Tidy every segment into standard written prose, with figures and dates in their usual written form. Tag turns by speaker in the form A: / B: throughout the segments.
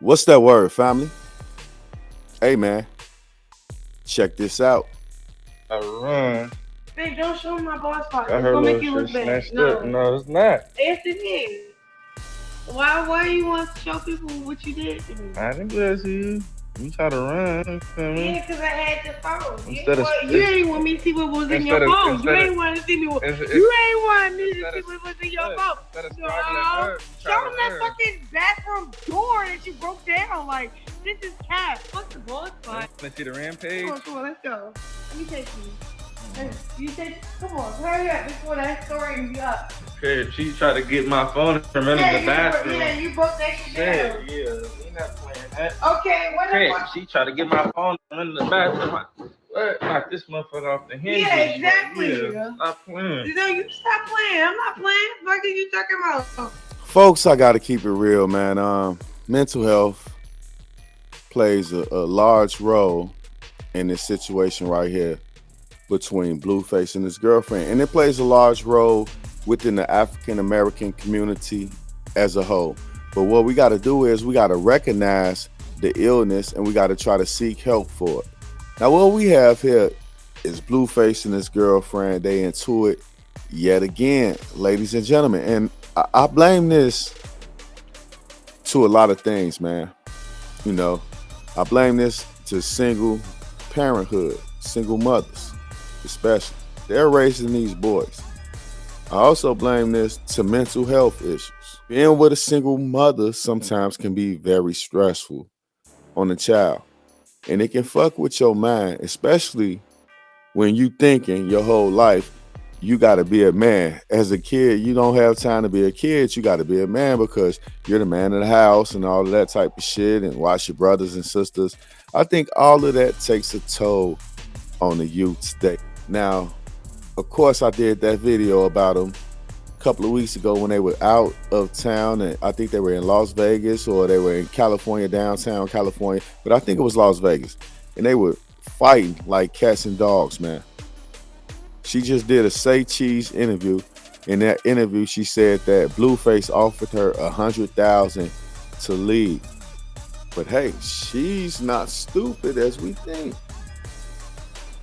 A: What's that word, family? Hey, man, check this out.
B: I run.
C: Babe, don't show my bald spot.
B: Got
C: It's
B: her
C: gonna make
B: little
C: you look
B: shit
C: bad.
B: snatched up.
C: No.
B: No, it's not.
C: Yes, it is. Why you want to show people what you did to me?
B: I didn't bless you. You try to run. You feel me?
C: Yeah, because I had your phone.
B: Instead of
C: You ain't want me to see what was in your
B: instead of
C: phone. You
B: instead
C: ain't
B: of
C: want to see me.
B: it's-
C: You ain't want me to
B: instead
C: see
B: of
C: what was in your
B: look,
C: phone.
B: instead of
C: No.
B: struggling her,
C: Show them that fucking bathroom door that you broke down. Like, this is cat. Fuck the bald spot.
B: Let's see the rampage.
C: Come on, let's go. Let me take you. You take. Come on, hurry up before that story be up.
B: Okay, she tried to get my phone from in the bathroom.
C: Yeah, you broke that shit down.
B: Yeah, we not playing that.
C: Okay, what
B: Okay,
C: the fuck?
B: she tried to get my phone from in the bathroom. What? Knock this motherfucker off the hinges.
C: Yeah, exactly.
B: Yeah, stop playing.
C: No, you stop playing. I'm not playing. What are you talking about?
A: Folks, I got to keep it real, man. Mental health plays a large role in this situation right here between Blueface and his girlfriend. And it plays a large role within the African American community as a whole. But what we got to do is we got to recognize the illness and we got to try to seek help for it. Now, what we have here is Blueface and his girlfriend. They into it yet again, ladies and gentlemen. And I blame this to a lot of things, man. You know, I blame this to single parenthood, single mothers, especially. They're raising these boys. I also blame this to mental health issues. Being with a single mother sometimes can be very stressful on a child. And it can fuck with your mind, especially when you thinking your whole life you got to be a man. As a kid, you don't have time to be a kid. You got to be a man because you're the man of the house and all of that type of shit and watch your brothers and sisters. I think all of that takes a toll on the youth today. Now, of course, I did that video about them a couple of weeks ago when they were out of town, and I think they were in Las Vegas or they were in California, downtown California, but I think it was Las Vegas, and they were fighting like cats and dogs, man. She just did a Say Cheese interview. In that interview, she said that Blueface offered her $100,000 to leave. But hey, she's not stupid as we think.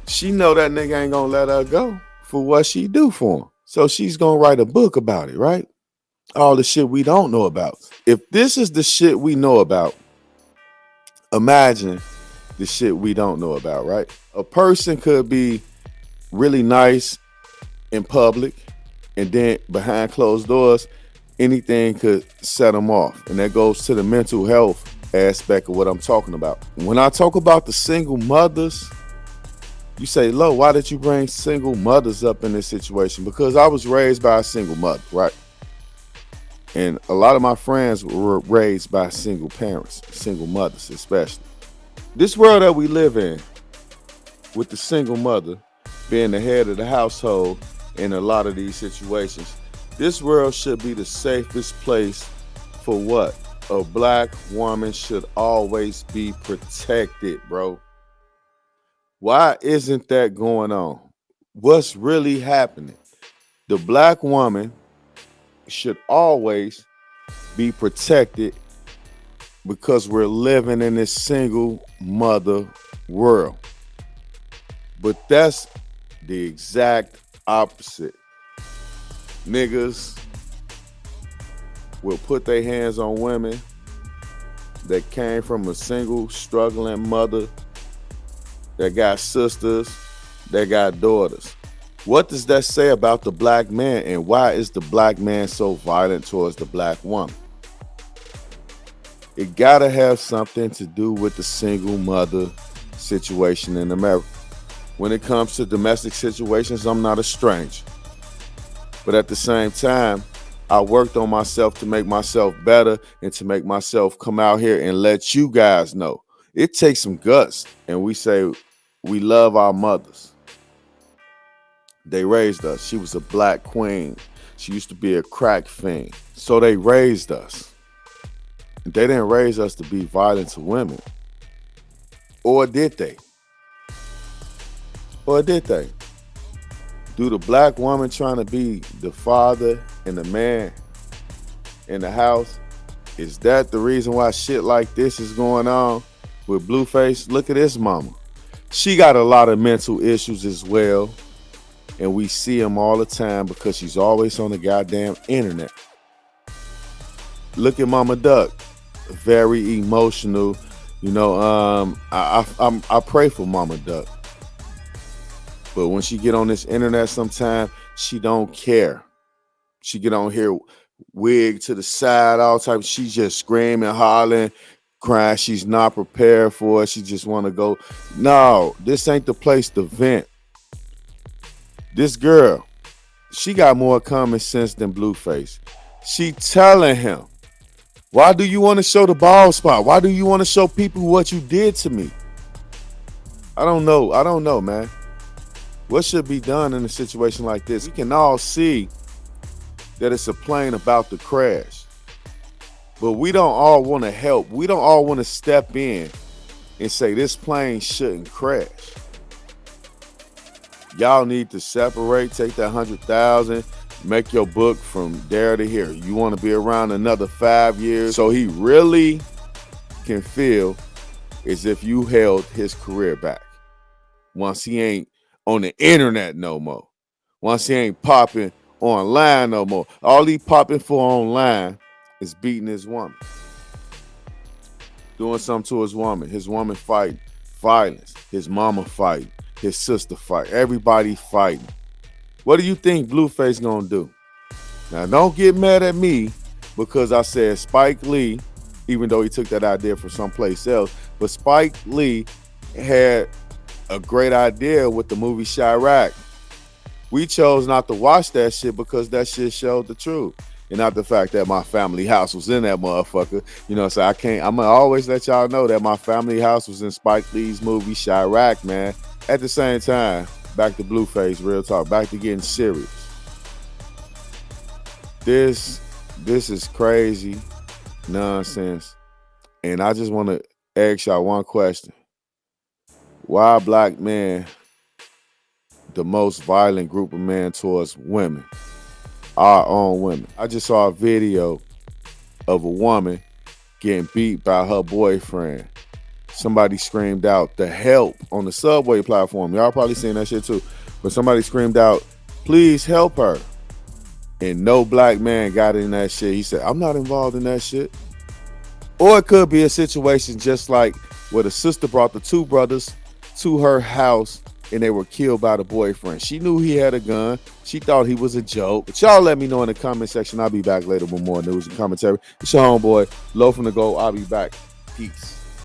A: She know that nigga ain't gonna let her go for what she do for him. So she's gonna write a book about it, right? All the shit we don't know about. If this is the shit we know about, imagine the shit we don't know about, right? A person could be really nice in public, and then behind closed doors, anything could set them off. And that goes to the mental health aspect of what I'm talking about. When I talk about the single mothers, you say, Lo, why did you bring single mothers up in this situation? Because I was raised by a single mother, right? And a lot of my friends were raised by single parents, single mothers especially. This world that we live in, with the single mother being the head of the household in a lot of these situations, this world should be the safest place for what? A black woman should always be protected, bro. Why isn't that going on? What's really happening? The black woman should always be protected because we're living in this single mother world. But that's the exact opposite. Niggas will put their hands on women that came from a single struggling mother, that got sisters, that got daughters. What does that say about the black man, and why is the black man so violent towards the black woman? It gotta have something to do with the single mother situation in America. When it comes to domestic situations, I'm not a stranger. But at the same time, I worked on myself to make myself better and to make myself come out here and let you guys know. It takes some guts, and we say we love our mothers. They raised us. She was a black queen. She used to be a crack fiend. So they raised us. They didn't raise us to be violent to women. Or did they? Or did they? Do the black woman trying to be the father and the man in the house Is that the reason why shit like this is going on with Blueface? Look at this mama. She got a lot of mental issues as well. And we see them all the time because she's always on the goddamn internet. Look at Mama Duck. Very emotional. You know, I pray for Mama Duck. But when she get on this internet sometime, she don't care. She get on here, wig to the side, all type. She just screaming, hollering, crying. She's not prepared for it. She just want to go. No, this ain't the place to vent. This girl, she got more common sense than Blueface. She telling him, why do you want to show the bald spot? Why do you want to show people what you did to me? I don't know, man. What should be done in a situation like this? We can all see that it's a plane about to crash. But we don't all want to help. We don't all want to step in and say this plane shouldn't crash. Y'all need to separate, take that 100,000, make your book from there to here. You want to be around another 5 years so he really can feel as if you held his career back. Once he ain't on the internet no more. Once he ain't popping online no more. All he popping for online is beating his woman. Doing something to his woman fighting. Violence. His mama fighting. His sister fight. Everybody fighting. What do you think Blueface gonna do? Now don't get mad at me because I said Spike Lee, even though he took that idea from someplace else, but Spike Lee had a great idea with the movie Chirac. We chose not to watch that shit because that shit showed the truth. And not the fact that my family house was in that motherfucker. You know, so I'm gonna always let y'all know that my family house was in Spike Lee's movie Chirac, man. At the same time, back to Blueface, real talk, back to getting serious. This is crazy nonsense. And I just want to ask y'all one question. Why black men the most violent group of men towards women? Our own women. I just saw a video of a woman getting beat by her boyfriend. Somebody screamed out the help on the subway platform. Y'all probably seen that shit too. But somebody screamed out, please help her. And no black man got in that shit. He said, I'm not involved in that shit. Or it could be a situation just like where the sister brought the two brothers to her house and they were killed by the boyfriend. She knew he had a gun. She thought he was a joke. But y'all let me know in the comment section. I'll be back later with more news and commentary. It's your homeboy, Low from the Gold. I'll be back. Peace.